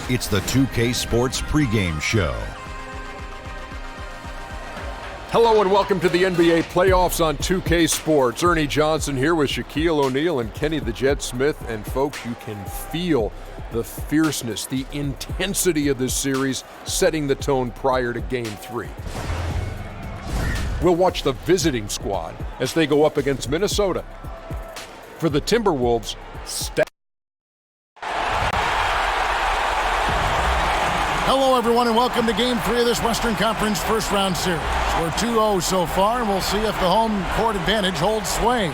It's the 2K Sports pregame show. Hello and welcome to the NBA playoffs on 2K Sports. Ernie Johnson here with Shaquille O'Neal and Kenny the Jet Smith. And folks, you can feel the fierceness, the intensity of this series setting the tone prior to Game 3. We'll watch the visiting squad as they go up against Minnesota. For the Timberwolves, Hello, everyone, and welcome to Game 3 of this Western Conference first-round series. We're 2-0 so far, and we'll see if the home court advantage holds sway.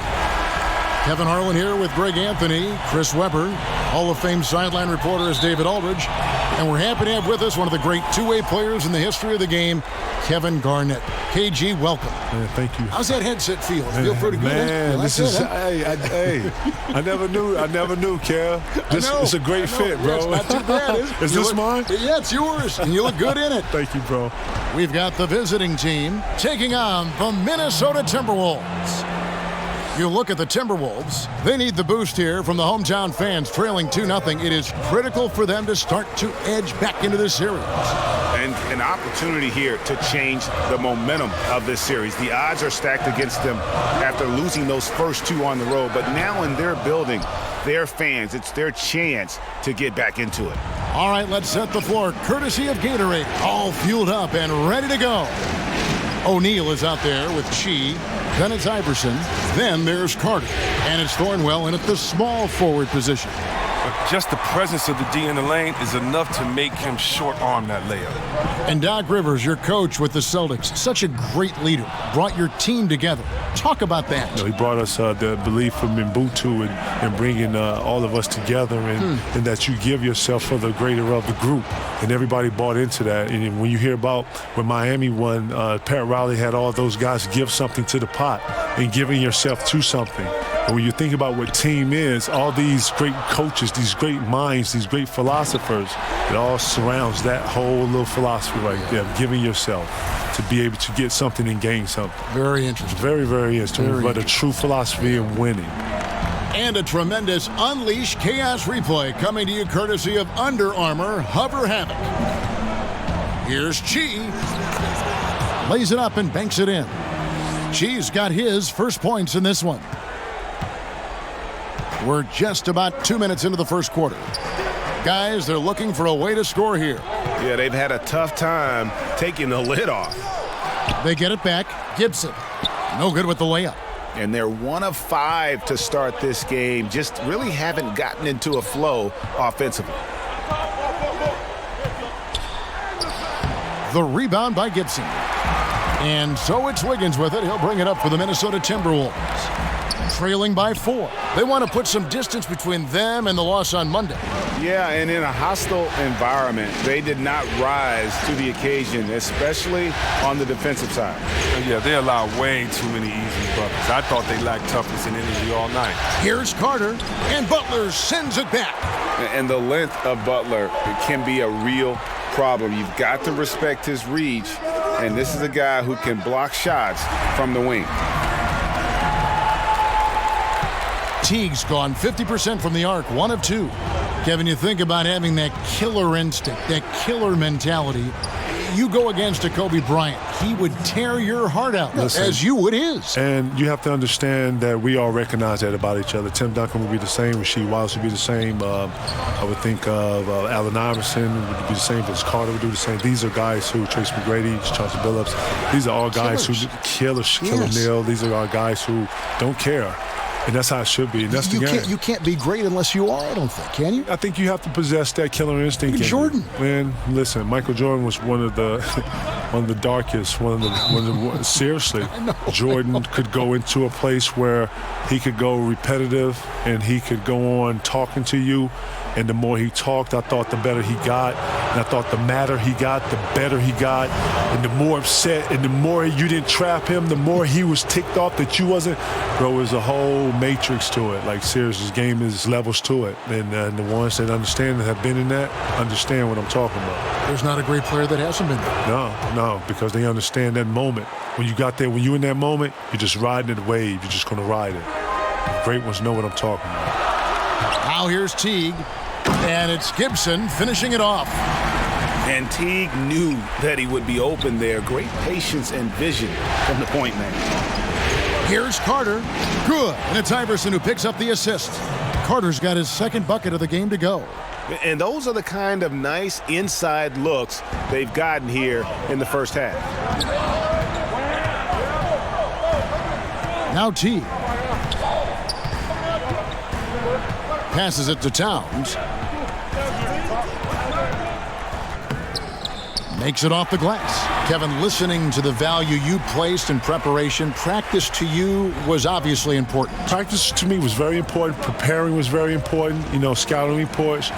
Kevin Harlan here with Greg Anthony, Chris Webber. Hall of Fame sideline reporter is David Aldridge. And we're happy to have with us one of the great two-way players in the history of the game, Kevin Garnett. KG, welcome. Man, thank you. How's that headset feel? Feel pretty good? Man, this is, I never knew, Kev. It's a great fit, bro. Yeah, it's not too bad, is it? Is this mine? Yeah, it's yours, and you look good in it. Thank you, bro. We've got the visiting team taking on the Minnesota Timberwolves. You look at the Timberwolves, they need the boost here from the hometown fans trailing 2-0. It is critical for them to start to edge back into this series. And an opportunity here to change the momentum of this series. The odds are stacked against them after losing those first two on the road, but now in their building, their fans, it's their chance to get back into it. All right, let's set the floor courtesy of Gatorade. All fueled up and ready to go. O'Neal is out there with Chi. Then it's Iverson. Then there's Carter. And it's Thornwell in at the small forward position. But just the presence of the D in the lane is enough to make him short-arm that layup. And Doc Rivers, your coach with the Celtics, such a great leader, brought your team together. Talk about that. You know, he brought us the belief from Mbutu and bringing all of us together and that you give yourself for the greater of the group. And everybody bought into that. And when you hear about when Miami won, Pat Riley had all those guys give something to the pot and giving yourself to something. And when you think about what team is, all these great coaches, these great minds, these great philosophers, it all surrounds that whole little philosophy right there, giving yourself to be able to get something and gain something. Very interesting. Very, very interesting. But a true philosophy in winning. And a tremendous Unleash Chaos replay coming to you courtesy of Under Armour Hover Havoc. Here's Chi. Lays it up and banks it in. Chi's got his first points in this one. We're just about 2 minutes into the first quarter. Guys, they're looking for a way to score here. Yeah, they've had a tough time taking the lid off. They get it back. Gibson. No good with the layup. And they're 1 of 5 to start this game. Just really haven't gotten into a flow offensively. The rebound by Gibson. And so it's Wiggins with it. He'll bring it up for the Minnesota Timberwolves. Trailing by 4. They want to put some distance between them and the loss on Monday. Yeah, and in a hostile environment, they did not rise to the occasion, especially on the defensive side. Yeah, they allowed way too many easy buckets. I thought they lacked toughness and energy all night. Here's Carter, and Butler sends it back. And the length of Butler can be a real problem. You've got to respect his reach, and this is a guy who can block shots from the wing. Teague's gone 50% from the arc, 1 of 2. Kevin, you think about having that killer instinct, that killer mentality. You go against a Kobe Bryant, he would tear your heart out, as you would his. And you have to understand that we all recognize that about each other. Tim Duncan would be the same. Rasheed Wallace would be the same. I would think of Allen Iverson would be the same. Vince Carter would do the same. These are guys who, Trace McGrady, Chauncey Billups, these are all guys who killer O'Neal. These are all guys who don't care. And that's how it should be. And that's the game. You can't be great unless you are, I don't think, can you? I think you have to possess that killer instinct. Jordan. Man, listen, Michael Jordan was one of the darkest, seriously. Jordan could go into a place where he could go repetitive and he could go on talking to you. And the more he talked, I thought the better he got. And I thought the madder he got, the better he got. And the more upset and the more you didn't trap him, the more he was ticked off that you wasn't. Bro, there's a whole matrix to it. Like, seriously, this game is levels to it. And the ones that understand that have been in that understand what I'm talking about. There's not a great player that hasn't been there. No, because they understand that moment. When you got there, when you're in that moment, you're just riding the wave. You're just going to ride it. The great ones know what I'm talking about. Now here's Teague. And it's Gibson finishing it off. And Teague knew that he would be open there. Great patience and vision from the point man. Here's Carter. Good. And it's Iverson who picks up the assist. Carter's got his second bucket of the game to go. And those are the kind of nice inside looks they've gotten here in the first half. Now Teague. Passes it to Towns. Makes it off the glass. Kevin, listening to the value you placed in preparation, practice to you was obviously important. Practice to me was very important. Preparing was very important. You know, scouting reports,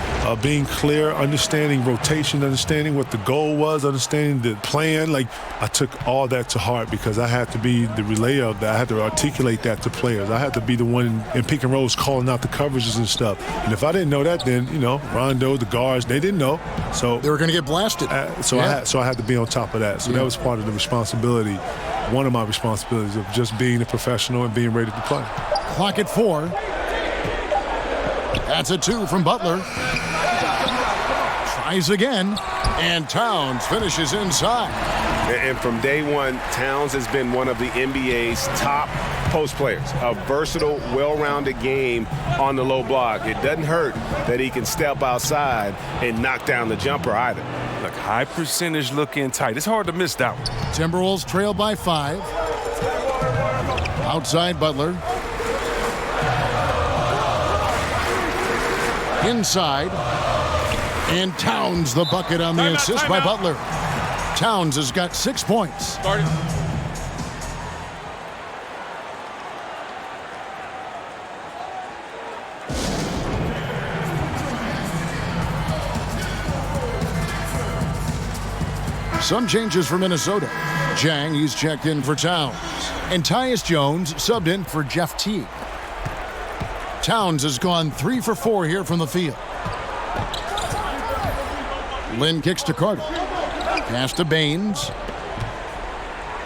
being clear, understanding rotation, understanding what the goal was, understanding the plan. Like, I took all that to heart because I had to be the relayer of that. I had to articulate that to players. I had to be the one in pick and rolls calling out the coverages and stuff. And if I didn't know that, then, you know, Rondo, the guards, they didn't know. So they were going to get blasted. So I had to be on top of that. So that was part of the responsibility, one of my responsibilities of just being a professional and being ready to play. Clock at 4. That's a 2 from Butler. Tries again, and Towns finishes inside. And from day one, Towns has been one of the NBA's top post players. A versatile, well-rounded game on the low block. It doesn't hurt that he can step outside and knock down the jumper either. Look, high percentage looking tight. It's hard to miss that one. Timberwolves trail by 5. Outside Butler. Inside. And Towns the bucket on the assist by Butler. Towns has got 6 points. Some changes for Minnesota. Jang, he's checked in for Towns. And Tyus Jones subbed in for Jeff Teague. Towns has gone 3 for 4 here from the field. Lin kicks to Carter. Pass to Baines.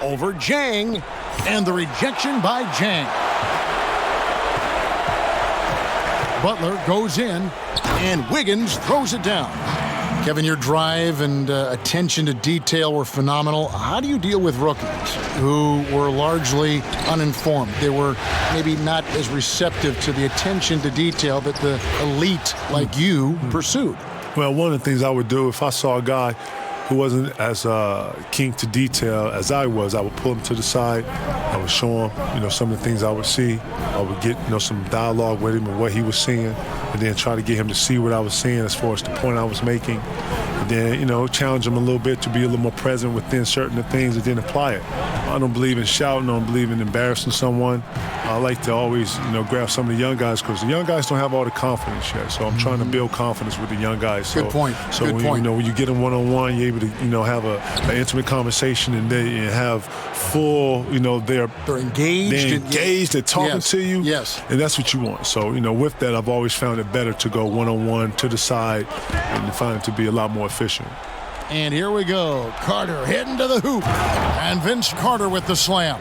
Over Jang. And the rejection by Jang. Butler goes in. And Wiggins throws it down. Kevin, your drive and attention to detail were phenomenal. How do you deal with rookies who were largely uninformed? They were maybe not as receptive to the attention to detail that the elite like you pursued. Well, one of the things I would do if I saw a guy who wasn't as keen to detail as I was, I would pull him to the side. I would show him, you know, some of the things I would see. I would get, you know, some dialogue with him and what he was seeing, and then try to get him to see what I was seeing as far as the point I was making. And then, you know, challenge him a little bit to be a little more present within certain things and then apply it. I don't believe in shouting. I don't believe in embarrassing someone. I like to always, you know, grab some of the young guys because the young guys don't have all the confidence yet. So I'm trying to build confidence with the young guys. So, Good point. So Good when, point. you know, when you get them one-on-one, you're able to, you know, have an intimate conversation and they have full, you know, they're engaged, they're talking to you. Yes. And that's what you want. So, you know, with that, I've always found it better to go one-on-one to the side and find it to be a lot more efficient. And here we go. Carter heading to the hoop. And Vince Carter with the slam.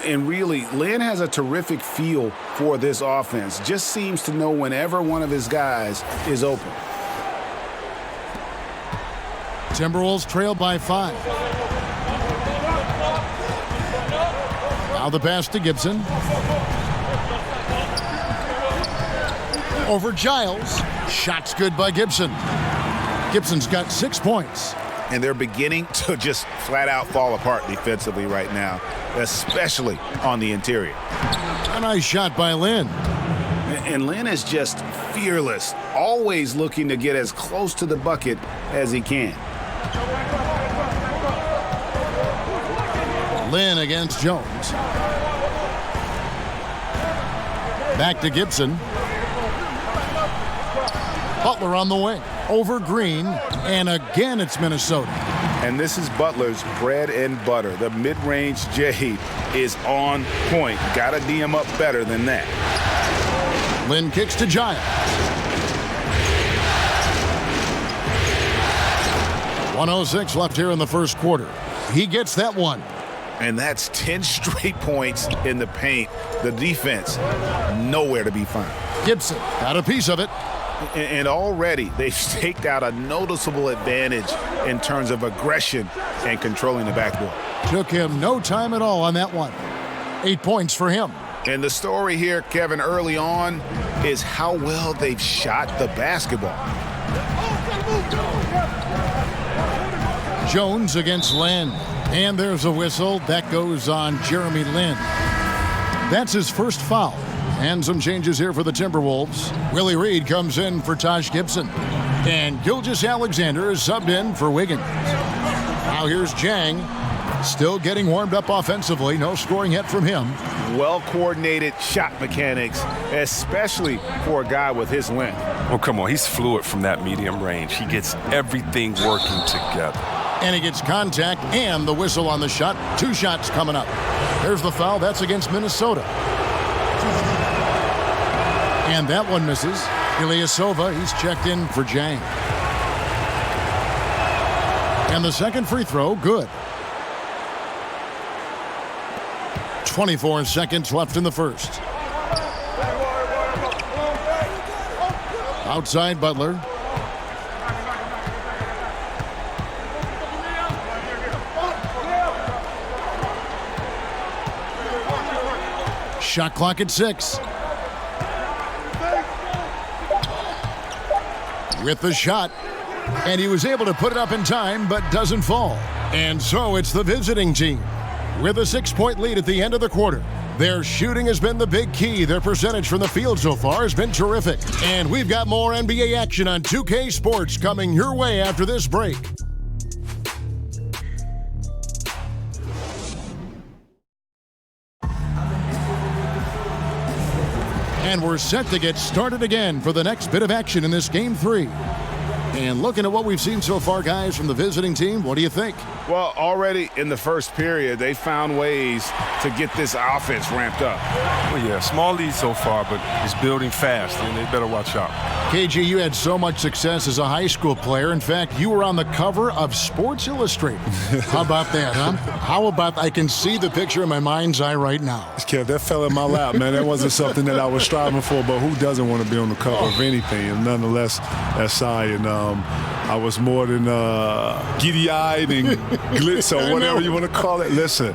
And really, Lin has a terrific feel for this offense. Just seems to know whenever one of his guys is open. Timberwolves trail by 5. Now the pass to Gibson. Over Giles. Shots good by Gibson. Gibson's got 6 points. And they're beginning to just flat out fall apart defensively right now, especially on the interior. A nice shot by Lin. And Lin is just fearless, always looking to get as close to the bucket as he can. Lin against Jones. Back to Gibson. Butler on the wing. Over Green. And again, it's Minnesota. And this is Butler's bread and butter. The mid-range J is on point. Got to D him up better than that. Lin kicks to Giles. 1:06 left here in the first quarter. He gets that one. And that's 10 straight points in the paint. The defense, nowhere to be found. Gibson got a piece of it. And already they've staked out a noticeable advantage in terms of aggression and controlling the backboard. Took him no time at all on that one. 8 points for him. And the story here, Kevin, early on is how well they've shot the basketball. Jones against Lin. And there's a whistle. That goes on Jeremy Lin. That's his first foul. And some changes here for the Timberwolves. Willie Reed comes in for Taj Gibson. And Gilgeous-Alexander is subbed in for Wiggins. Now here's Jang. Still getting warmed up offensively. No scoring yet from him. Well-coordinated shot mechanics, especially for a guy with his length. Oh, come on. He's fluid from that medium range. He gets everything working together. And he gets contact and the whistle on the shot. 2 shots coming up. There's the foul. That's against Minnesota. And that one misses. Ilyasova, he's checked in for Jang. And the second free throw, good. 24 seconds left in the first. Outside Butler. Shot clock at 6. With the shot. And he was able to put it up in time, but doesn't fall. And so it's the visiting team with a 6-point lead at the end of the quarter. Their shooting has been the big key. Their percentage from the field so far has been terrific. And we've got more NBA action on 2K Sports coming your way after this break. And we're set to get started again for the next bit of action in this Game 3. And looking at what we've seen so far, guys, from the visiting team, what do you think? Well, already in the first period, they found ways to get this offense ramped up. Well, yeah, small lead so far, but it's building fast, and they better watch out. KG, you had so much success as a high school player. In fact, you were on the cover of Sports Illustrated. How about that, huh? How about I can see the picture in my mind's eye right now. Kev, that fell in my lap, man. That wasn't something that I was striving for, but who doesn't want to be on the cover of anything? And nonetheless, SI, and I was more than giddy-eyed and glitz or whatever you want to call it. Listen,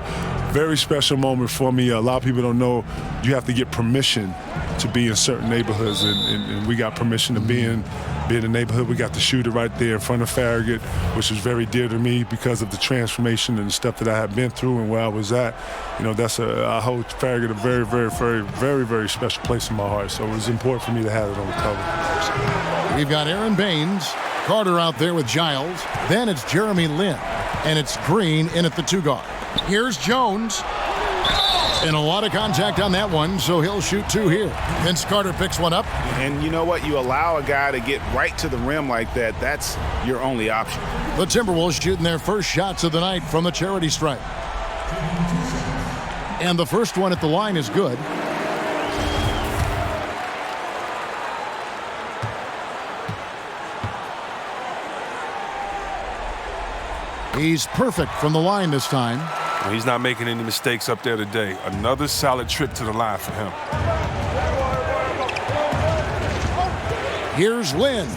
very special moment for me. A lot of people don't know you have to get permission to be in certain neighborhoods, and we got permission to be in the neighborhood. We got to shoot it right there in front of Farragut, which is very dear to me because of the transformation and the stuff that I have been through and where I was at. You know, I hold Farragut a very, very, very, very, very special place in my heart. So it was important for me to have it on the cover. We've got Aaron Baines, Carter out there with Giles. Then it's Jeremy Lin, and it's Green in at the 2 guard. Here's Jones. And a lot of contact on that one, so he'll shoot 2 here. Vince Carter picks one up. And you know what? You allow a guy to get right to the rim like that, that's your only option. The Timberwolves shooting their first shots of the night from the charity stripe. And the first one at the line is good. He's perfect from the line this time. He's not making any mistakes up there today. Another solid trip to the line for him. Here's Lin.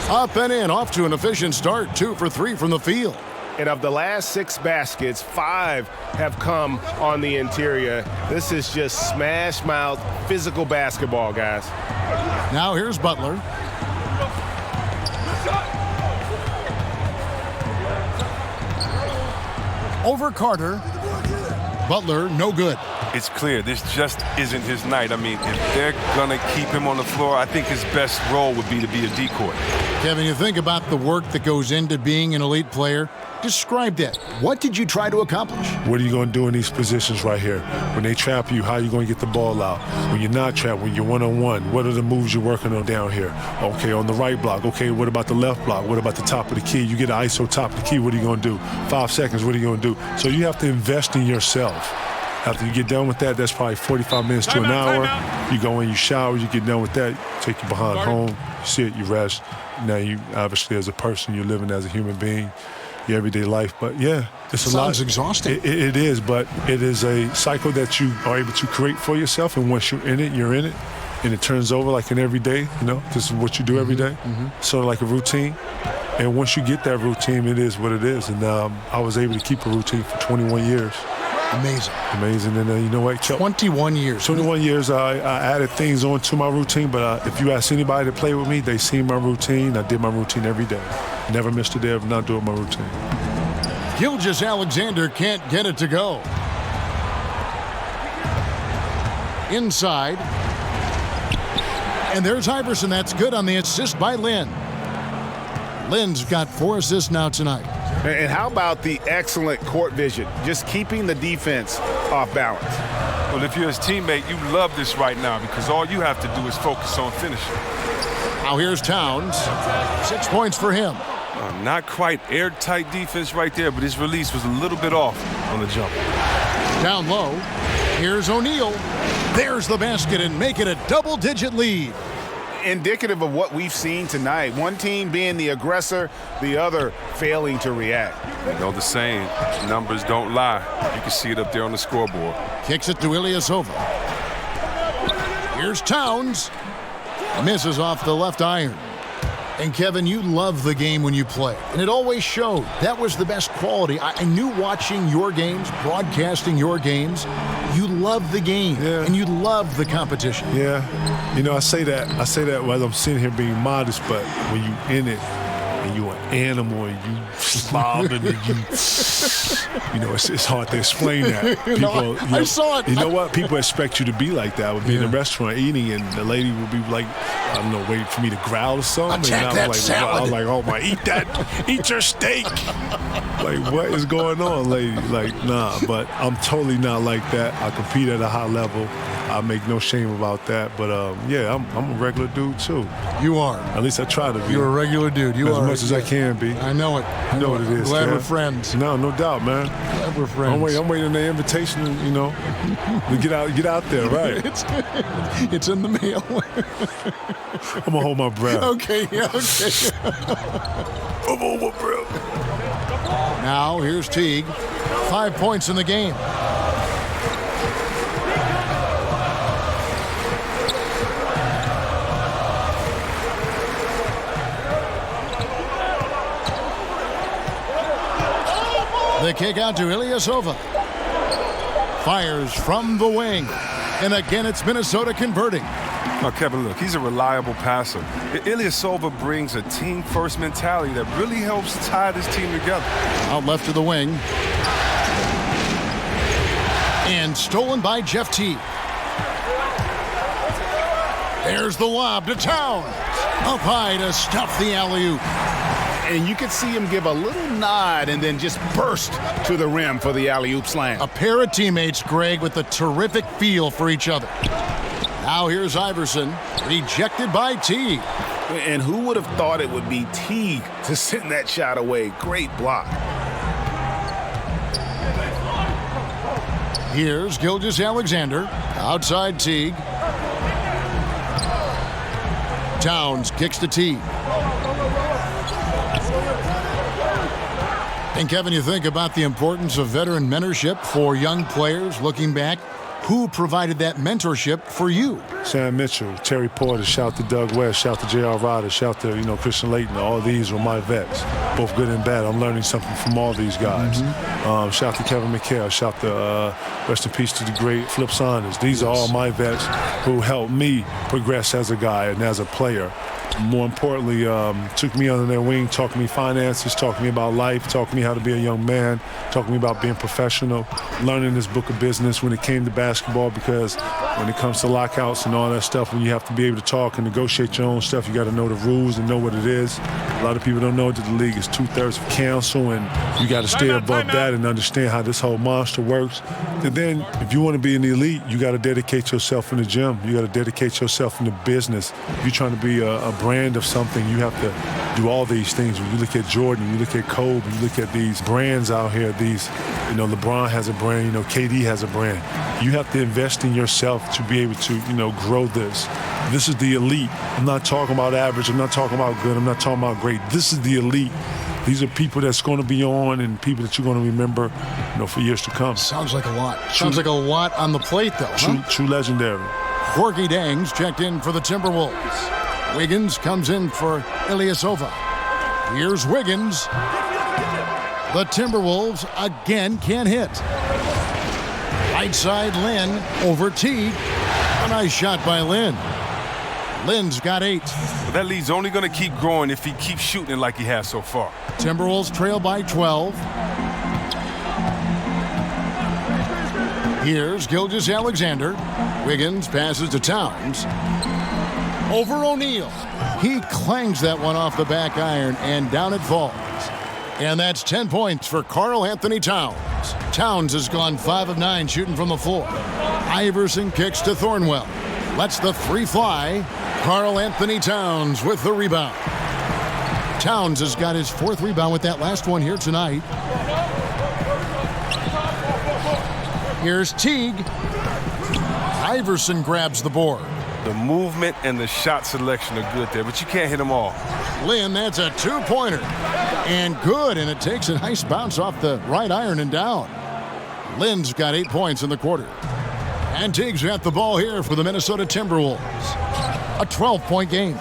Up and in, off to an efficient start. 2 for 3 from the field. And of the last 6 baskets, 5 have come on the interior. This is just smash mouth physical basketball, guys. Now here's Butler. Over Carter. Butler, no good. It's clear this just isn't his night. I mean, if they're going to keep him on the floor, I think his best role would be to be a decoy. Kevin, you think about the work that goes into being an elite player. Describe that. What did you try to accomplish? What are you going to do in these positions right here? When they trap you, how are you going to get the ball out? When you're not trapped, when you're one-on-one, what are the moves you're working on down here? Okay, on the right block. Okay, what about the left block? What about the top of the key? You get an ISO top of the key, what are you going to do? 5 seconds, what are you going to do? So you have to invest in yourself. After you get done with that, that's probably 45 minutes to an hour. You go in, you shower, you get done with that, take you behind home, you sit, you rest. Now you, obviously, as a person, you're living as a human being, your everyday life. But yeah, it's a lot. Sounds exhausting. It is, but it is a cycle that you are able to create for yourself. And once you're in it, and it turns over like an every day, this is what you do every day, sort of like a routine. And once you get that routine, it is what it is. And I was able to keep a routine for 21 years. Amazing. And you know what? 21 years. 21 years, I added things onto my routine, but if you ask anybody to play with me, they see my routine. I did my routine every day. Never missed a day of not doing my routine. Gilgeous-Alexander can't get it to go. Inside. And there's Iverson. That's good on the assist by Lynn. Lynn's got 4 assists now tonight. And how about the excellent court vision, just keeping the defense off balance? Well, if you're his teammate, you love this right now because all you have to do is focus on finishing. Now here's Towns. 6 points for him. Not quite airtight defense right there, but his release was a little bit off on the jump. Down low. Here's O'Neal. There's the basket and make it a double-digit lead. Indicative of what we've seen tonight. One team being the aggressor, the other failing to react. You know the saying, numbers don't lie. You can see it up there on the scoreboard. Kicks it to Ilyasova. Here's Towns. Misses off the left iron. And Kevin, you love the game when you play, and it always showed. That was the best quality. I knew watching your games, broadcasting your games, you love the game, and you love the competition. Yeah, I say that while I'm sitting here being modest, but when you in it, and you an animal, and you slobbing, and it's hard to explain that. People, I saw it. You know what? People expect you to be like that. I would be in a restaurant eating, and the lady would be like, I don't know, waiting for me to growl or something. Attack and I that was like, salad. oh my, eat your steak. Like, what is going on, lady? Like, nah, but I'm totally not like that. I compete at a high level. I make no shame about that. But I'm a regular dude too. You are. At least I try to be. You're a regular dude. You as are. much as I can be. I know it. You know what it is. Glad Kev. we're friends. No doubt, man. Glad we're friends. I'm waiting on the invitation, to get out there, right? It's in the mail. I'm gonna hold my breath. Okay. I'm gonna hold my breath. Now here's Teague. 5 points in the game. The kick out to Ilyasova. Fires from the wing. And again, it's Minnesota converting. Now, Kevin, look, he's a reliable passer. Ilyasova brings a team-first mentality that really helps tie this team together. Out left to the wing. And stolen by Jeff Teague. There's the lob to Towns. Up high to stuff the alley-oop. And you could see him give a little nod and then just burst to the rim for the alley-oop slam. A pair of teammates, Greg, with a terrific feel for each other. Now here's Iverson, rejected by Teague. And who would have thought it would be Teague to send that shot away? Great block. Here's Gilgeous-Alexander, outside Teague. Towns kicks to Teague. And Kevin, you think about the importance of veteran mentorship for young players looking back. Who provided that mentorship for you? Sam Mitchell, Terry Porter, shout to Doug West, shout to J.R. Ryder, shout to Christian Laettner. All these were my vets, both good and bad. I'm learning something from all these guys. Shout to Kevin McHale, shout to rest in peace to the great Flip Saunders. These are all my vets who helped me progress as a guy and as a player. More importantly, took me under their wing, taught me finances, taught me about life, taught me how to be a young man, taught me about being professional, learning this book of business when it came to basketball, because when it comes to lockouts and all that stuff, when you have to be able to talk and negotiate your own stuff, you got to know the rules and know what it is. A lot of people don't know that the league is 2/3 of council, and you got to stay above that and understand how this whole monster works. And then if you want to be in the elite, you got to dedicate yourself in the gym. You got to dedicate yourself in the business. If you're trying to be a brand of something, you have to do all these things. When you look at Jordan, you look at Kobe, you look at these brands out here, LeBron has a brand, KD has a brand. You have to invest in yourself to be able to, grow this. This is the elite. I'm not talking about average. I'm not talking about good. I'm not talking about great. This is the elite. These are people that's going to be on and people that you're going to remember, for years to come. Sounds like a lot. Sounds like a lot on the plate, though. True legendary. Corky Dangs checked in for the Timberwolves. Wiggins comes in for Ilyasova. Here's Wiggins. The Timberwolves again can't hit. Right side Lin over Teague. A nice shot by Lin. Lin's got 8. But that lead's only going to keep growing if he keeps shooting it like he has so far. Timberwolves trail by 12. Here's Gilgeous-Alexander. Wiggins passes to Towns. Over O'Neal. He clangs that one off the back iron, and down it falls. And that's 10 points for Karl-Anthony Towns. Towns has gone 5 of 9 shooting from the floor. Iverson kicks to Thornwell. Lets the 3 fly. Karl-Anthony Towns with the rebound. Towns has got his 4th rebound with that last one here tonight. Here's Teague. Iverson grabs the board. The movement and the shot selection are good there, but you can't hit them all. Lin, that's a 2-pointer. And good, and it takes a nice bounce off the right iron and down. Lin's got 8 points in the quarter. And Teague's got the ball here for the Minnesota Timberwolves. A 12-point game.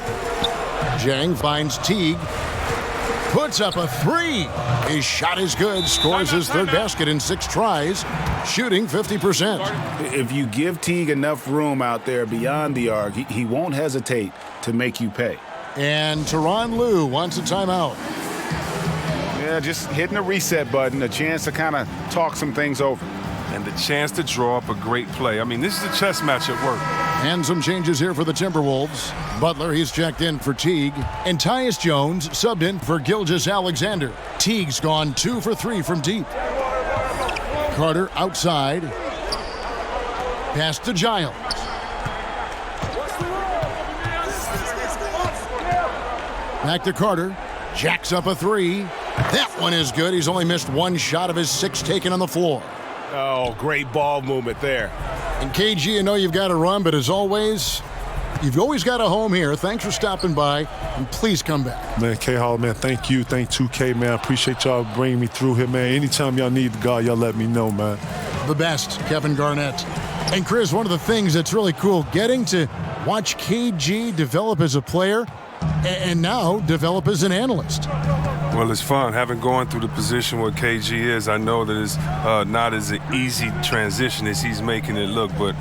Jang finds Teague. Puts up a 3. His shot is good. Scores his 3rd basket in 6 tries. Shooting 50%. If you give Teague enough room out there beyond the arc, he won't hesitate to make you pay. And Tyronn Lue wants a timeout. Yeah, just hitting a reset button, a chance to kind of talk some things over. And the chance to draw up a great play. I mean, this is a chess match at work. And some changes here for the Timberwolves. Butler, he's checked in for Teague. And Tyus Jones subbed in for Gilgeous-Alexander. Teague's gone 2 for 3 from deep. Carter outside. Pass to Giles. Back to Carter. Jacks up a 3. That one is good. He's only missed 1 shot of his 6 taken on the floor. Oh, great ball movement there. And KG, I know you've got to run, but as always, you've always got a home here. Thanks for stopping by, and please come back. Man, K-Hall, man, thank you. Thank 2K, man. I appreciate y'all bringing me through here, man. Anytime y'all need the guard, y'all let me know, man. The best, Kevin Garnett. And Chris, one of the things that's really cool, getting to watch KG develop as a player and now develop as an analyst. Well, it's fun. Having gone through the position where KG is, I know that it's not as an easy transition as he's making it look, but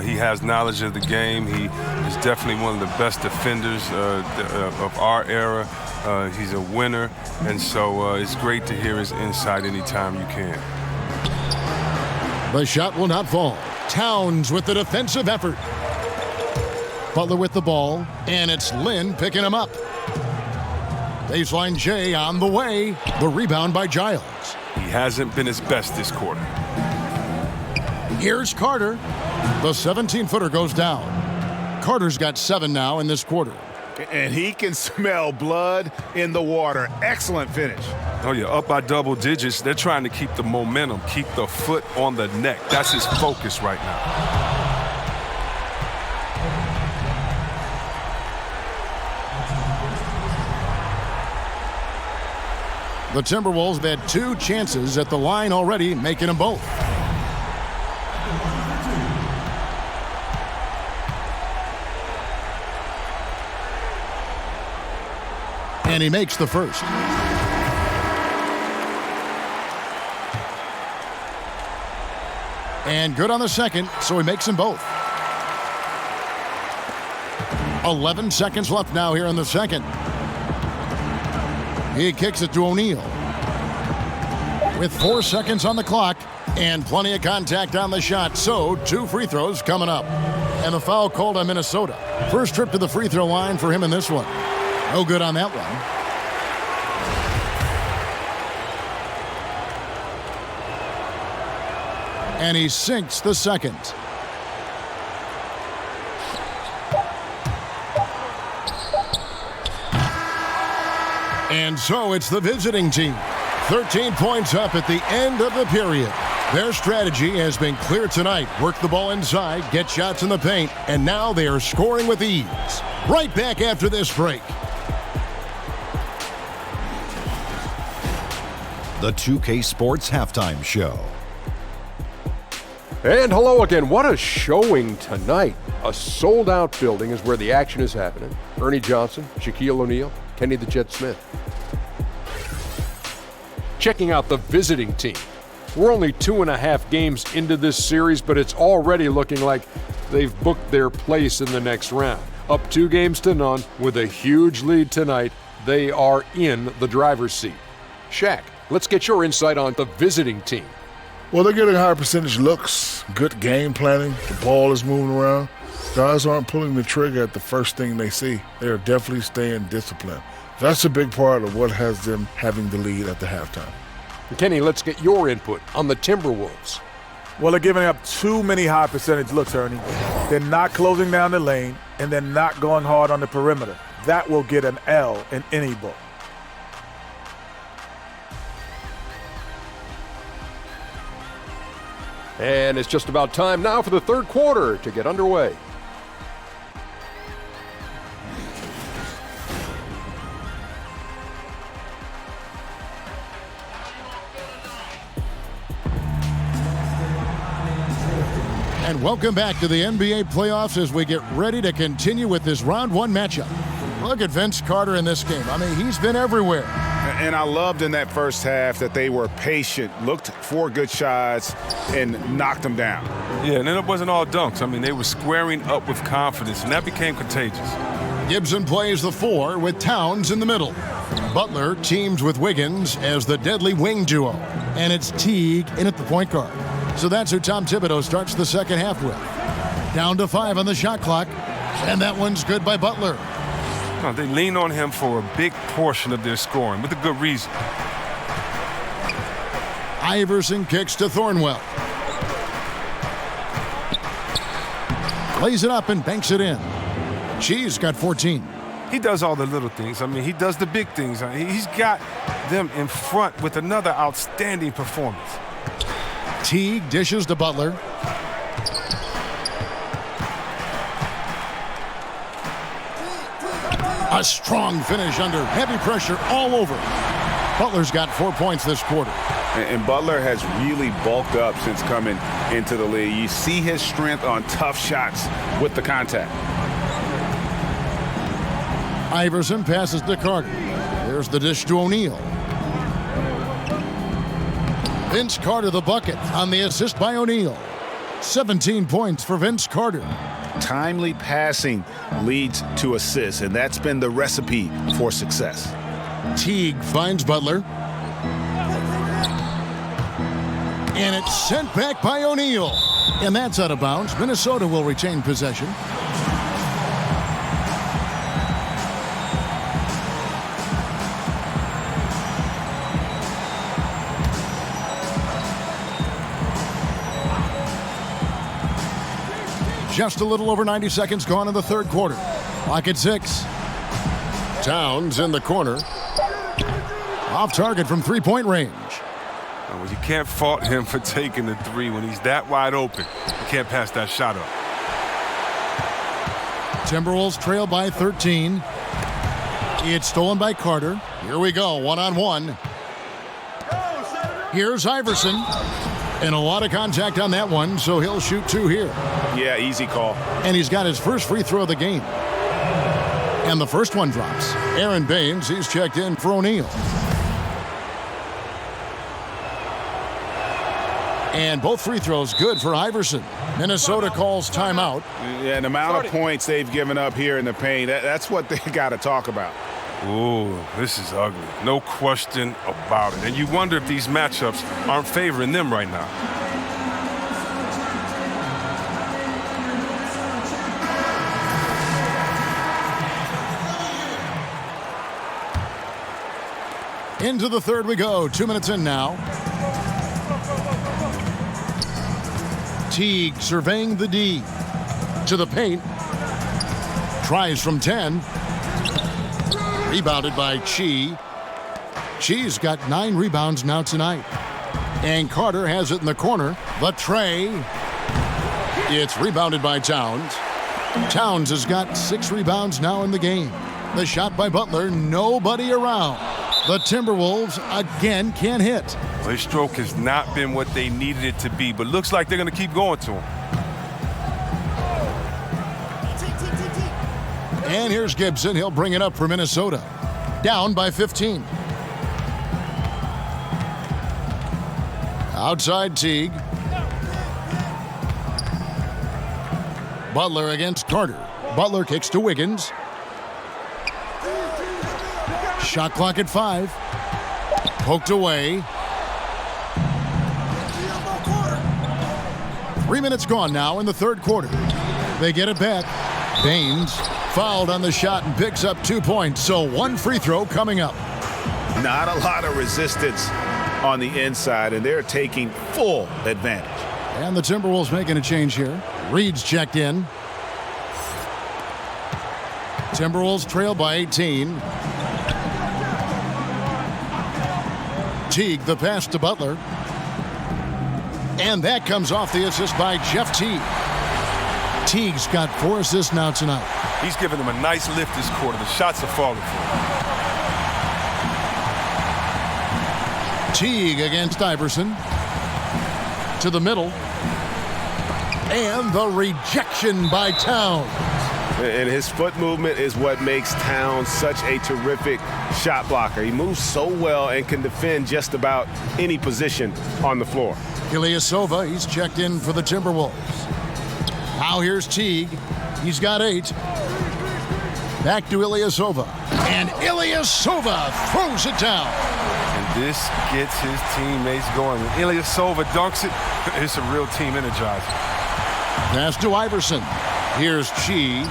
he has knowledge of the game. He is definitely one of the best defenders of our era. He's a winner, and so it's great to hear his insight anytime you can. The shot will not fall. Towns with the defensive effort. Butler with the ball, and it's Lin picking him up. Baseline J on the way. The rebound by Giles. He hasn't been his best this quarter. Here's Carter. The 17-footer goes down. Carter's got 7 now in this quarter. And he can smell blood in the water. Excellent finish. Oh, yeah, up by double digits. They're trying to keep the momentum, keep the foot on the neck. That's his focus right now. The Timberwolves have had 2 chances at the line already, making them both. And he makes the first. And good on the second, so he makes them both. 11 seconds left now here in the second. He kicks it to O'Neal. With 4 seconds on the clock and plenty of contact on the shot, so 2 free throws coming up. And the foul called on Minnesota. First trip to the free throw line for him in this one. No good on that one. And he sinks the second. And so it's the visiting team. 13 points up at the end of the period. Their strategy has been clear tonight. Work the ball inside, get shots in the paint, and now they are scoring with ease. Right back after this break. The 2K Sports Halftime Show. And hello again. What a showing tonight. A sold-out building is where the action is happening. Ernie Johnson, Shaquille O'Neal, Kenny the Jet Smith. Checking out the visiting team. We're only 2.5 games into this series, but it's already looking like they've booked their place in the next round. Up 2-0 with a huge lead tonight, they are in the driver's seat. Shaq, let's get your insight on the visiting team. Well, they're getting higher percentage looks, good game planning. The ball is moving around. Guys aren't pulling the trigger at the first thing they see. They are definitely staying disciplined. That's a big part of what has them having the lead at the halftime. Kenny, let's get your input on the Timberwolves. Well, they're giving up too many high percentage looks, Ernie. They're not closing down the lane, and they're not going hard on the perimeter. That will get an L in any book. And it's just about time now for the third quarter to get underway. And welcome back to the NBA playoffs as we get ready to continue with this round one matchup. Look at Vince Carter in this game. I mean, he's been everywhere. And I loved in that first half that they were patient, looked for good shots, and knocked them down. Yeah, and then it wasn't all dunks. I mean, they were squaring up with confidence, and that became contagious. Gibson plays the 4 with Towns in the middle. Butler teams with Wiggins as the deadly wing duo. And it's Teague in at the point guard. So that's who Tom Thibodeau starts the second half with. Down to 5 on the shot clock. And that one's good by Butler. No, they lean on him for a big portion of their scoring, with a good reason. Iverson kicks to Thornwell. Lays it up and banks it in. She's got 14. He does all the little things. I mean, he does the big things. He's got them in front with another outstanding performance. Teague dishes to Butler. A strong finish under heavy pressure all over. Butler's got 4 points this quarter. And Butler has really bulked up since coming into the league. You see his strength on tough shots with the contact. Iverson passes to Carter. There's the dish to O'Neal. Vince Carter the bucket on the assist by O'Neal. 17 points for Vince Carter. Timely passing leads to assists, and that's been the recipe for success. Teague finds Butler. And it's sent back by O'Neal. And that's out of bounds. Minnesota will retain possession. Just a little over 90 seconds gone in the third quarter. Clock at 6. Towns in the corner. Off target from three-point range. Well, you can't fault him for taking the 3 when he's that wide open. You can't pass that shot up. Timberwolves trail by 13. It's stolen by Carter. Here we go, one-on-one. Here's Iverson. And a lot of contact on that one, so he'll shoot 2 here. Yeah, easy call. And he's got his first free throw of the game. And the first one drops. Aaron Baines, he's checked in for O'Neal. And both free throws good for Iverson. Minnesota calls timeout. Yeah, the amount of points they've given up here in the paint, that's what they got to talk about. Ooh, this is ugly. No question about it. And you wonder if these matchups aren't favoring them right now. Into the third we go. 2 minutes in now. Teague surveying the D. To the paint. Tries from 10. Rebounded by Chi. Chi's got 9 rebounds now tonight. And Carter has it in the corner. The tray. It's rebounded by Towns. Towns has got 6 rebounds now in the game. The shot by Butler, nobody around. The Timberwolves again can't hit. Well, his stroke has not been what they needed it to be, but looks like they're going to keep going to him. And here's Gibson. He'll bring it up for Minnesota. Down by 15. Outside Teague. Butler against Carter. Butler kicks to Wiggins. Shot clock at 5. Poked away. 3 minutes gone now in the third quarter. They get it back. Baines fouled on the shot and picks up 2 points. So 1 free throw coming up. Not a lot of resistance on the inside, and they're taking full advantage. And the Timberwolves making a change here. Reed's checked in. Timberwolves trail by 18. Teague, the pass to Butler. And that comes off the assist by Jeff Teague. Teague's got 4 assists now tonight. He's giving them a nice lift this quarter. The shots are falling for him. Teague against Iverson. To the middle. And the rejection by Towns. And his foot movement is what makes Towns such a terrific shot blocker. He moves so well and can defend just about any position on the floor. Ilyasova, he's checked in for the Timberwolves. Now here's Teague. He's got 8. Back to Ilyasova. And Ilyasova throws it down. And this gets his teammates going. When Ilyasova dunks it, it's a real team energizer. Pass to Iverson. Here's Chi.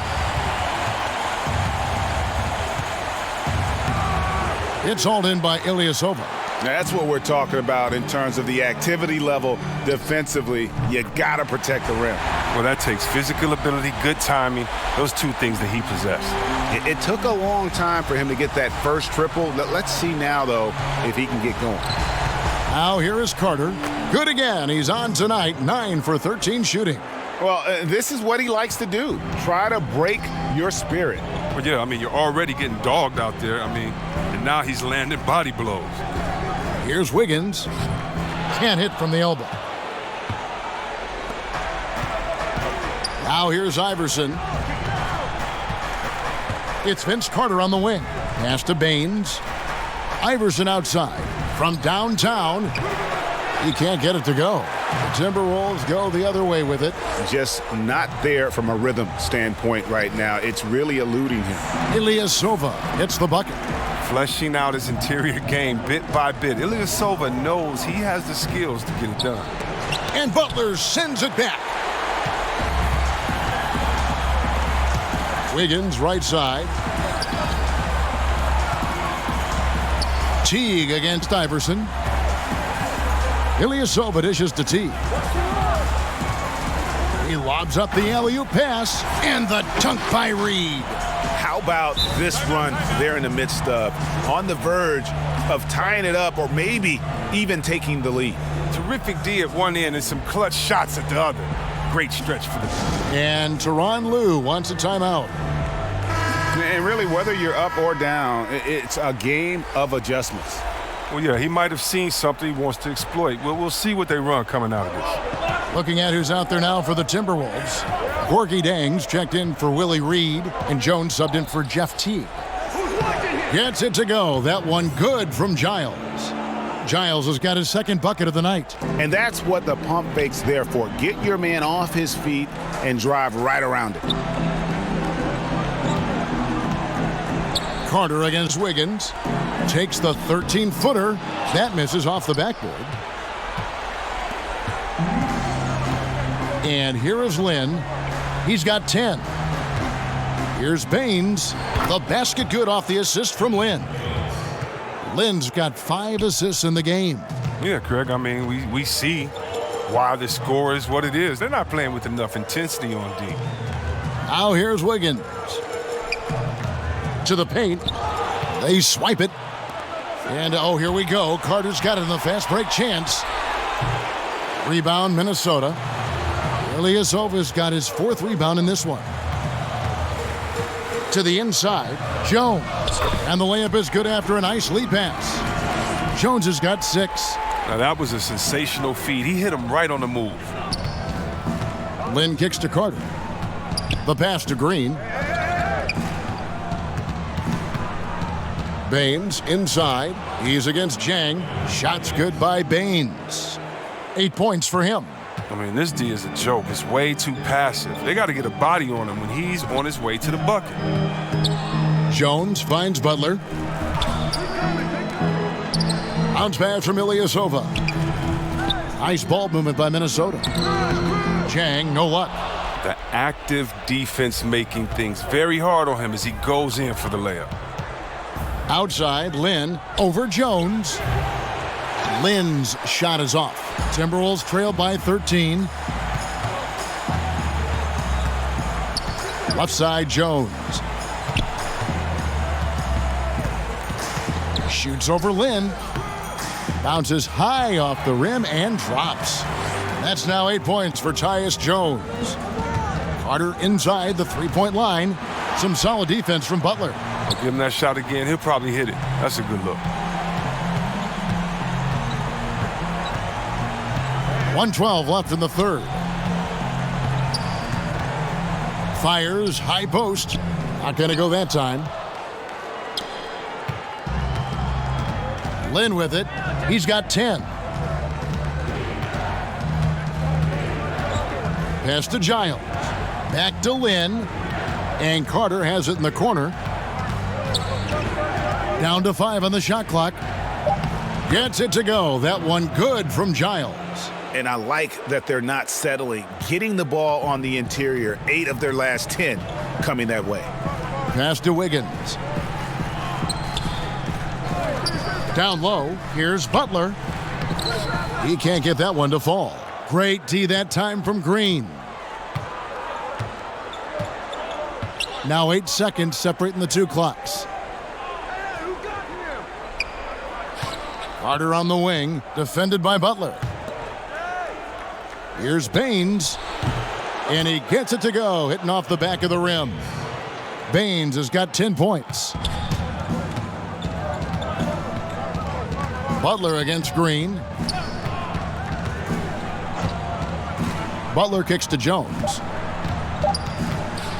It's hauled in by Ilyasova. That's what we're talking about in terms of the activity level defensively. You got to protect the rim. Well, that takes physical ability, good timing, those 2 things that he possessed. It took a long time for him to get that first triple. Let's see now, though, if he can get going. Now here is Carter. Good again. He's on tonight. 9 for 13 shooting. Well, this is what he likes to do. Try to break your spirit. Well, yeah, I mean, you're already getting dogged out there. I mean, and now he's landing body blows. Here's Wiggins. Can't hit from the elbow. Now here's Iverson. It's Vince Carter on the wing. Pass to Baines. Iverson outside. From downtown. He can't get it to go. The Timberwolves go the other way with it. Just not there from a rhythm standpoint right now. It's really eluding him. Ilyasova hits the bucket. Fleshing out his interior game bit by bit. Ilyasova knows he has the skills to get it done. And Butler sends it back. Wiggins right side. Teague against Iverson. Ilyasova dishes to Teague. He lobs up the alley-oop pass, and the dunk by Reed. How about this run they're in the midst of? On the verge of tying it up or maybe even taking the lead. Terrific D at one end and some clutch shots at the other. Great stretch for them. And Tyronn Lue wants a timeout. And really, whether you're up or down, it's a game of adjustments. Well, yeah, he might have seen something he wants to exploit. Well, we'll see what they run coming out of this. Looking at who's out there now for the Timberwolves. Gorgui Dieng's checked in for Willie Reed, and Jones subbed in for Jeff Teague. Gets it to go. That one good from Giles. Giles has got his 2nd bucket of the night. And that's what the pump fake's there for. Get your man off his feet and drive right around it. Carter against Wiggins. Takes the 13-footer. That misses off the backboard. And here is Lynn. He's got 10. Here's Baines. The basket good off the assist from Lynn. Lynn's got 5 assists in the game. Yeah, Craig, I mean, we see why the score is what it is. They're not playing with enough intensity on D. Now here's Wiggins. To the paint. They swipe it. And, oh, here we go. Carter's got it in the fast break chance. Rebound, Minnesota. Ilyasova's got his 4th rebound in this one. To the inside, Jones. And the layup is good after a nice lead pass. Jones has got 6. Now, that was a sensational feed. He hit him right on the move. Lynn kicks to Carter. The pass to Green. Baines inside. He's against Jang. Shots good by Baines. 8 points for him. I mean, this D is a joke. It's way too passive. They got to get a body on him when he's on his way to the bucket. Jones finds Butler. Bounce pass from Ilyasova. Nice ball movement by Minnesota. Jang, no luck. The active defense making things very hard on him as he goes in for the layup. Outside, Lin over Jones. Lin's shot is off. Timberwolves trail by 13. Left side, Jones. Shoots over Lin. Bounces high off the rim and drops. That's now 8 points for Tyus Jones. Carter inside the three-point line. Some solid defense from Butler. I'll give him that shot again. He'll probably hit it. That's a good look. 1:12 left in the third. Fires, high post. Not going to go that time. Lin with it. He's got 10. Pass to Giles. Back to Lin. And Carter has it in the corner. Down to 5 on the shot clock. Gets it to go. That one good from Giles. And I like that they're not settling. Getting the ball on the interior, 8 of their last 10 coming that way. Pass to Wiggins. Down low, here's Butler. He can't get that one to fall. Great D that time from Green. Now 8 seconds separating the two clocks. Carter on the wing, defended by Butler. Here's Baines, and he gets it to go, hitting off the back of the rim. Baines has got 10 points. Butler against Green. Butler kicks to Jones.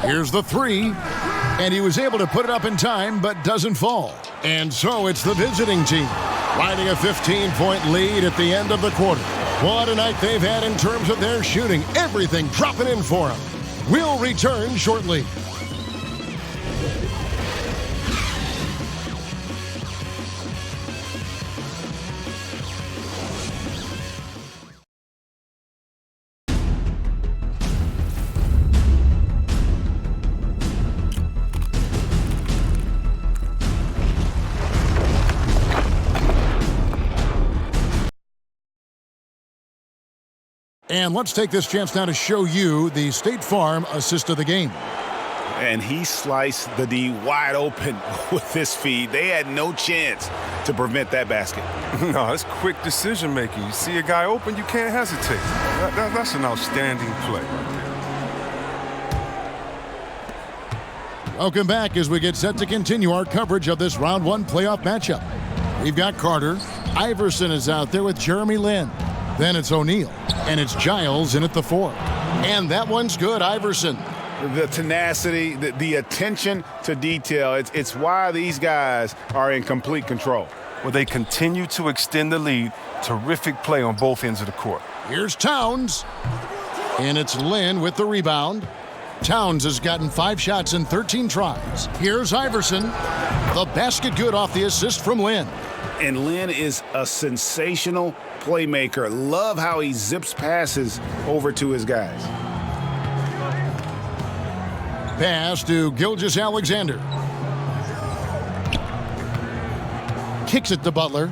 Here's the three, and he was able to put it up in time, but doesn't fall. And so it's the visiting team, riding a 15-point lead at the end of the quarter. What a night they've had in terms of their shooting. Everything dropping in for them. We'll return shortly. And let's take this chance now to show you the State Farm assist of the game. And he sliced the D wide open with this feed. They had no chance to prevent that basket. No, it's quick decision making. You see a guy open, you can't hesitate. That's an outstanding play right there. Welcome back as we get set to continue our coverage of this round one playoff matchup. We've got Carter. Iverson is out there with Jeremy Lin. Then it's O'Neal, and it's Giles in at the 4. And that one's good, Iverson. The tenacity, the attention to detail, it's why these guys are in complete control. Well, they continue to extend the lead. Terrific play on both ends of the court. Here's Towns, and it's Lin with the rebound. Towns has gotten 5 shots in 13 tries. Here's Iverson. The basket good off the assist from Lin. And Lin is a sensational playmaker. Love how he zips passes over to his guys. Pass to Gilgeous-Alexander. Kicks it to Butler.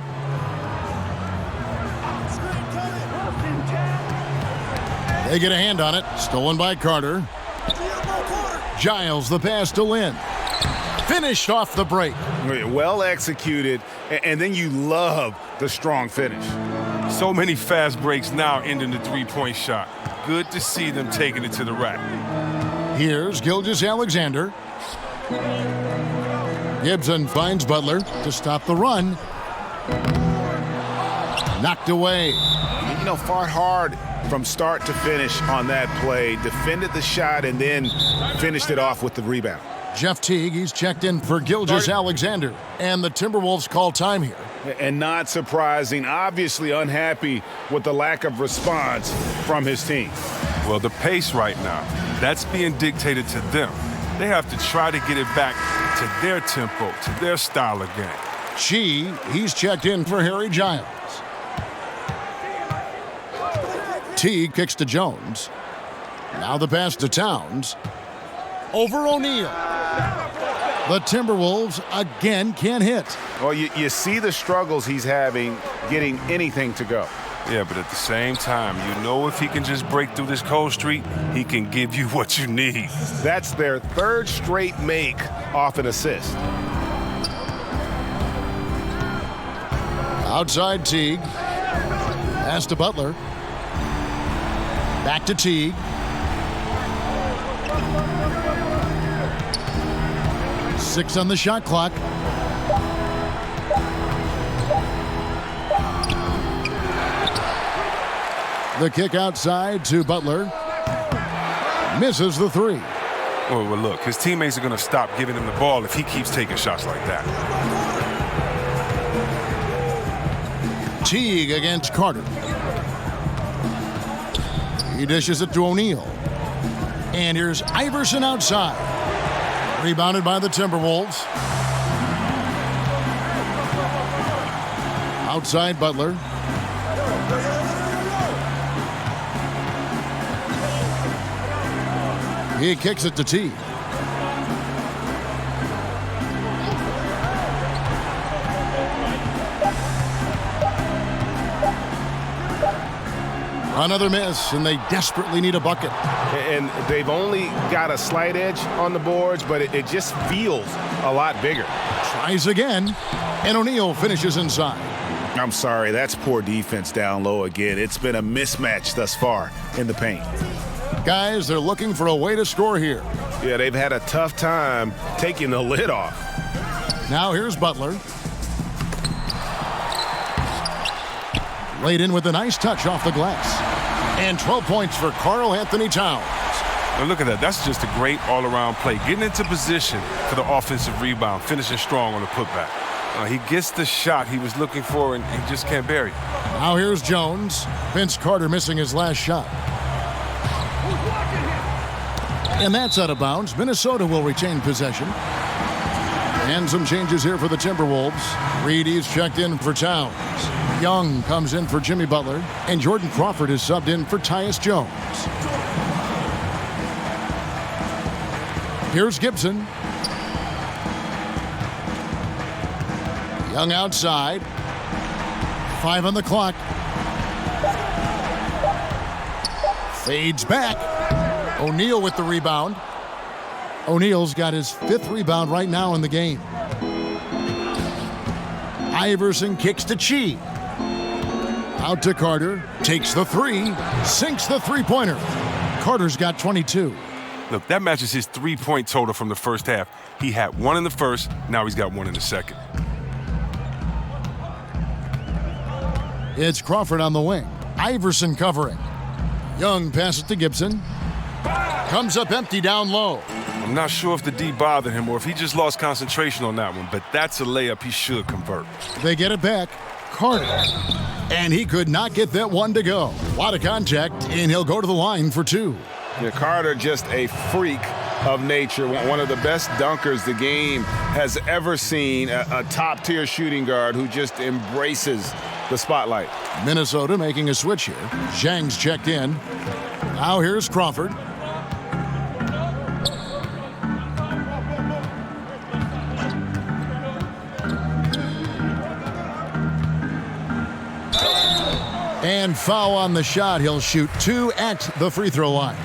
They get a hand on it. Stolen by Carter. Giles the pass to Lin. Finished off the break. Well executed, and then you love the strong finish. So many fast breaks now ending the three-point shot. Good to see them taking it to the rack. Here's Gilgeous-Alexander. Gibson finds Butler to stop the run. Knocked away. You know, fought hard from start to finish on that play. Defended the shot and then finished it off with the rebound. Jeff Teague, he's checked in for Gilgeous-Alexander. And the Timberwolves call time here. And not surprising, obviously unhappy with the lack of response from his team. Well, the pace right now, that's being dictated to them. They have to try to get it back to their tempo, to their style of game. He's checked in for Harry Giles. Teague kicks to Jones. Now the pass to Towns. Over O'Neal. The Timberwolves again can't hit. Well, you see the struggles he's having getting anything to go. Yeah, but at the same time, you know if he can just break through this cold streak, he can give you what you need. That's their third straight make off an assist. Outside Teague. Pass to Butler. Back to Teague. Six on the shot clock. The kick outside to Butler. Misses the three. Well, look, his teammates are going to stop giving him the ball if he keeps taking shots like that. Teague against Carter. He dishes it to O'Neal. And here's Iverson outside. Rebounded by the Timberwolves. Outside Butler. He kicks it to Teague. Another miss, and they desperately need a bucket. And they've only got a slight edge on the boards, but it just feels a lot bigger. Tries again, and O'Neal finishes inside. I'm sorry, that's poor defense down low again. It's been a mismatch thus far in the paint. Guys, they're looking for a way to score here. Yeah, they've had a tough time taking the lid off. Now here's Butler. Laid in with a nice touch off the glass. And 12 points for Karl Anthony Towns. Now look at that. That's just a great all-around play. Getting into position for the offensive rebound, finishing strong on the putback. He gets the shot he was looking for, and he just can't bury it. Now here's Jones. Vince Carter missing his last shot. And that's out of bounds. Minnesota will retain possession. And some changes here for the Timberwolves. Reedy's checked in for Towns. Young comes in for Jimmy Butler. And Jordan Crawford is subbed in for Tyus Jones. Here's Gibson. Young outside. 5 on the clock. Fades back. O'Neal with the rebound. O'Neal's got his 5th rebound right now in the game. Iverson kicks to Chi. Out to Carter. Takes the three. Sinks the three-pointer. Carter's got 22. Look, that matches his three-point total from the first half. He had 1 in the first. Now he's got 1 in the second. It's Crawford on the wing. Iverson covering. Young passes to Gibson. Comes up empty down low. I'm not sure if the D bothered him or if he just lost concentration on that one, but that's a layup he should convert. They get it back. Carter. And he could not get that one to go. A lot of contact, and he'll go to the line for 2. Yeah, Carter just a freak of nature. One of the best dunkers the game has ever seen. A top-tier shooting guard who just embraces the spotlight. Minnesota making a switch here. Zhang's checked in. Now here's Crawford. And foul on the shot. He'll shoot 2 at the free throw line.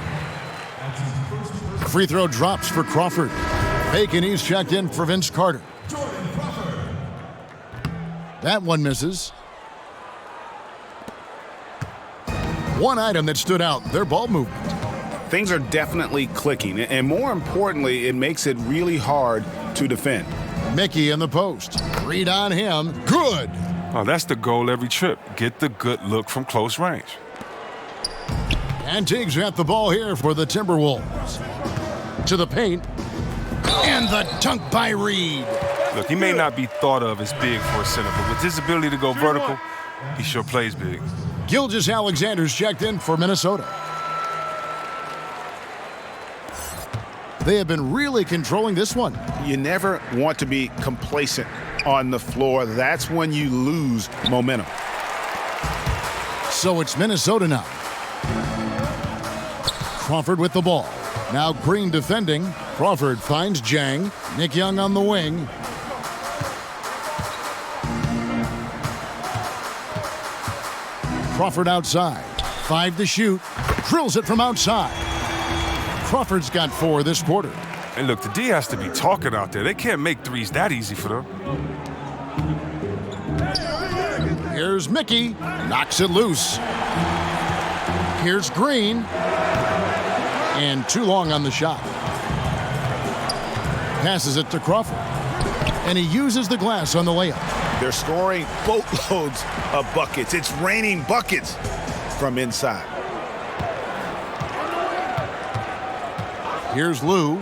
Free throw drops for Crawford. Bacon, he's checked in for Vince Carter. That one misses. One item that stood out, their ball movement. Things are definitely clicking, and more importantly, it makes it really hard to defend. Mickey in the post. Read on him. Good. Oh, that's the goal every trip. Get the good look from close range. And Teague's got the ball here for the Timberwolves. To the paint. And the dunk by Reed. Look, he may not be thought of as big for a center, but with his ability to go vertical, he sure plays big. Gilgeous-Alexander's checked in for Minnesota. They have been really controlling this one. You never want to be complacent on the floor. That's when you lose momentum. So it's Minnesota now. Crawford with the ball. Now Green defending. Crawford finds Jang. Nick Young on the wing. Crawford outside. 5 to shoot. Drills it from outside. Crawford's got 4 this quarter. And look, the D has to be talking out there. They can't make threes that easy for them. Here's Mickey. Knocks it loose. Here's Green. And too long on the shot. Passes it to Crawford. And he uses the glass on the layup. They're scoring boatloads of buckets. It's raining buckets from inside. Here's Lou.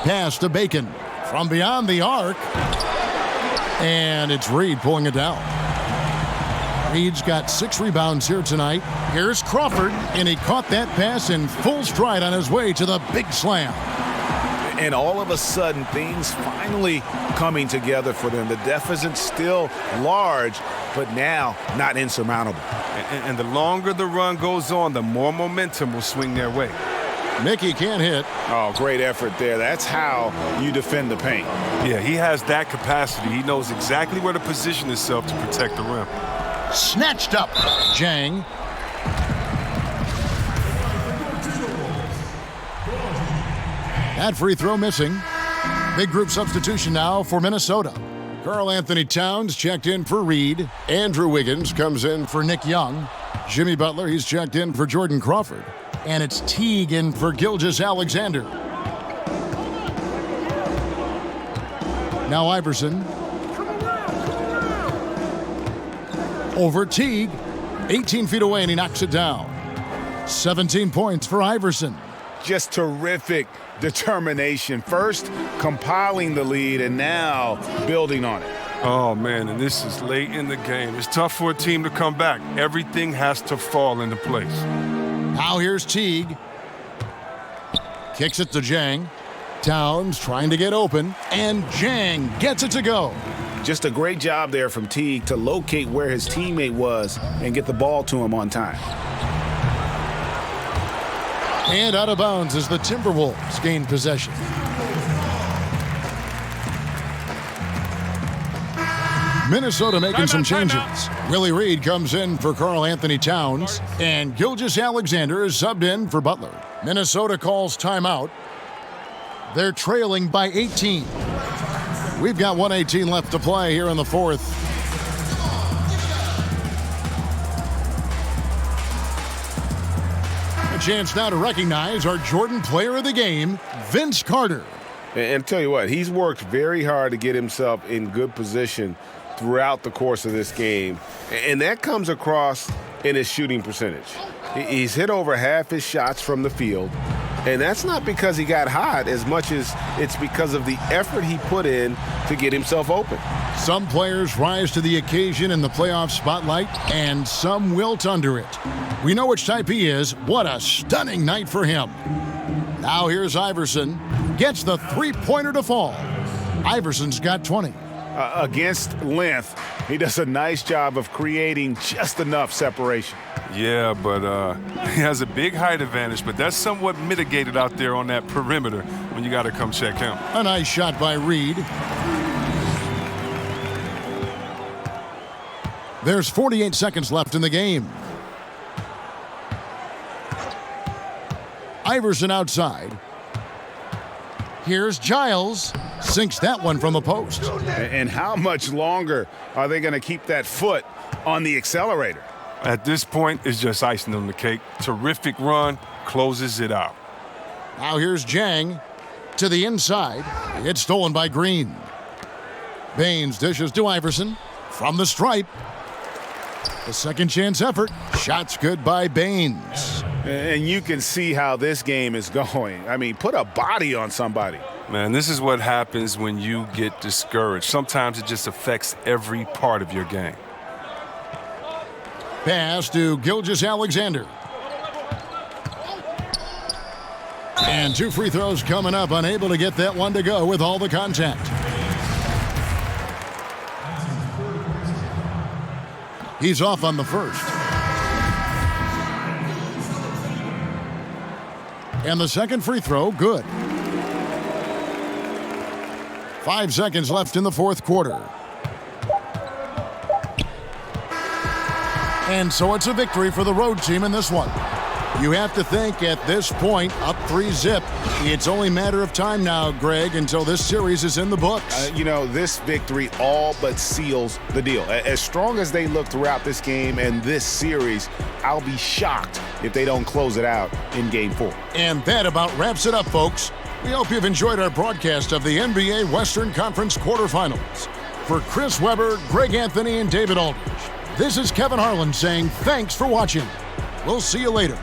Pass to Bacon. From beyond the arc. And it's Reed pulling it down. Reed's got 6 rebounds here tonight. Here's Crawford, and he caught that pass in full stride on his way to the big slam. And all of a sudden, things finally coming together for them. The deficit's still large, but now not insurmountable. And the longer the run goes on, the more momentum will swing their way. Mickey can't hit. Oh, great effort there. That's how you defend the paint. Yeah, he has that capacity. He knows exactly where to position himself to protect the rim. Snatched up. Jang. That free throw missing. Big group substitution now for Minnesota. Karl-Anthony Towns checked in for Reed. Andrew Wiggins comes in for Nick Young. Jimmy Butler, he's checked in for Jordan Crawford. And it's Teague in for Gilgeous-Alexander. Now Iverson. Over Teague. 18 feet away, and he knocks it down. 17 points for Iverson. Just terrific determination. First, compiling the lead, and now building on it. Oh, man, and this is late in the game. It's tough for a team to come back. Everything has to fall into place. Now here's Teague. Kicks it to Jang. Towns trying to get open, and Jang gets it to go. Just a great job there from Teague to locate where his teammate was and get the ball to him on time. And out of bounds as the Timberwolves gain possession. Minnesota making some changes. Willie Reed comes in for Karl-Anthony Towns, and Gilgeous-Alexander is subbed in for Butler. Minnesota calls timeout. They're trailing by 18. We've got 1:18 left to play here in the fourth. A chance now to recognize our Jordan Player of the Game, Vince Carter. And tell you what, he's worked very hard to get himself in good position throughout the course of this game. And that comes across in his shooting percentage. He's hit over half his shots from the field. And that's not because he got hot as much as it's because of the effort he put in to get himself open. Some players rise to the occasion in the playoff spotlight, and some wilt under it. We know which type he is. What a stunning night for him. Now here's Iverson. Gets the three-pointer to fall. Iverson's got 20. Against length, he does a nice job of creating just enough separation. Yeah, but he has a big height advantage, but that's somewhat mitigated out there on that perimeter when you got to come check him. A nice shot by Reed. There's 48 seconds left in the game. Iverson outside. Here's Giles. Sinks that one from the post. And how much longer are they going to keep that foot on the accelerator? At this point, it's just icing on the cake. Terrific run, closes it out. Now here's Jang to the inside. It's stolen by Green. Baines dishes to Iverson from the stripe. The second chance effort. Shots good by Baines. And you can see how this game is going. I mean, put a body on somebody. Man, this is what happens when you get discouraged. Sometimes it just affects every part of your game. Pass to Gilgeous-Alexander. And 2 free throws coming up, unable to get that one to go with all the contact. He's off on the first. And the second free throw, good. 5 seconds left in the fourth quarter. And so it's a victory for the road team in this one. You have to think at this point, up 3-zip, it's only a matter of time now, Greg, until this series is in the books. This victory all but seals the deal. As strong as they look throughout this game and this series, I'll be shocked if they don't close it out in Game 4. And that about wraps it up, folks. We hope you've enjoyed our broadcast of the NBA Western Conference quarterfinals. For Chris Webber, Greg Anthony, and David Aldridge, this is Kevin Harlan saying thanks for watching. We'll see you later.